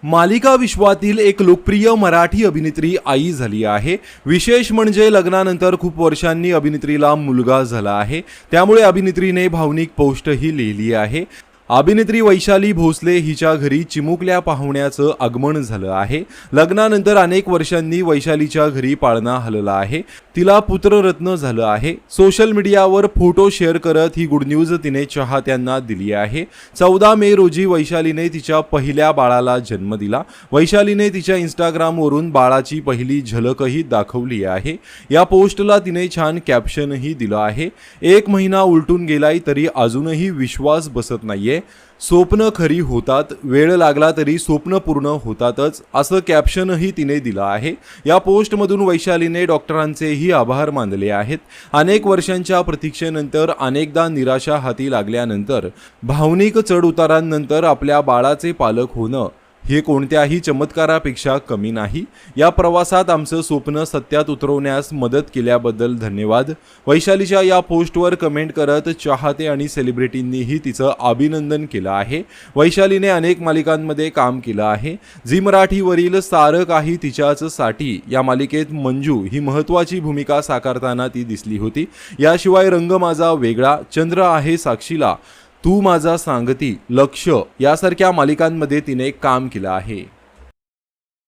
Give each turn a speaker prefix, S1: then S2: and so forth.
S1: मालिका विश्वातील एक लोकप्रिय मराठी अभिनेत्री आई झाली आहे। विशेष म्हणजे लग्नानंतर खूप वर्षांनी अभिनेत्रीला मुलगा झाला आहे। त्यामुळे अभिनेत्रीने भावनिक पोस्टही लिहिली आहे। अभिनेत्री वैशाली भोसले हिच्या घरी चिमुकल्या पाहुण्याचं आगमन झालं आहे। लग्नानंतर अनेक वर्षांनी वैशालीच्या घरी पाळणा हलला आहे। तिला पुत्ररत्न झालं आहे। सोशल मीडियावर फोटो शेअर करत ही गुड न्यूज तिने चाहत्यांना दिली आहे। 14 मे रोजी वैशालीने तिच्या पहिल्या बाळाला जन्म दिला। वैशालीने तिच्या इंस्टाग्रामवरून बाळाची पहिली झलकही दाखवली आहे। या पोस्टला तिने छान कॅप्शनही दिलं आहे। 1 महिना उलटून गेलाय तरी अजूनही विश्वास बसत नाहीये। स्वप्न खरी होतात, वेळ लागला तरी स्वप्न पूर्ण होतातच, असं कॅप्शनही तिने दिलं आहे। या पोस्टमधून वैशालीने डॉक्टरांचेही आभार मानले आहेत। अनेक वर्षांच्या प्रतीक्षेनंतर, अनेकदा निराशा हाती लागल्यानंतर, भावनिक चढउतारांनंतर आपल्या बाळाचे पालक होणं हे कोणत्याही चमत्कारापेक्षा कमी नाही। या प्रवासात आमचं स्वप्न सत्यात उतरवण्यास मदत केल्याबद्दल धन्यवाद। वैशालीच्या या पोस्टवर कमेंट करत चाहते आणि सेलिब्रिटींनीही तिचं अभिनंदन केलं आहे। वैशालीने अनेक मालिकांमध्ये काम केलं आहे। झी मराठीवरील सारं काही तिच्याच साठी या मालिकेत मंजू ही महत्त्वाची भूमिका साकारताना ती दिसली होती। याशिवाय रंग माझा वेगळा, चंद्र आहे साक्षीला, तू माझा सांगती, लक्ष यासारख्या मालिकांमध्ये तिने काम केलं आहे।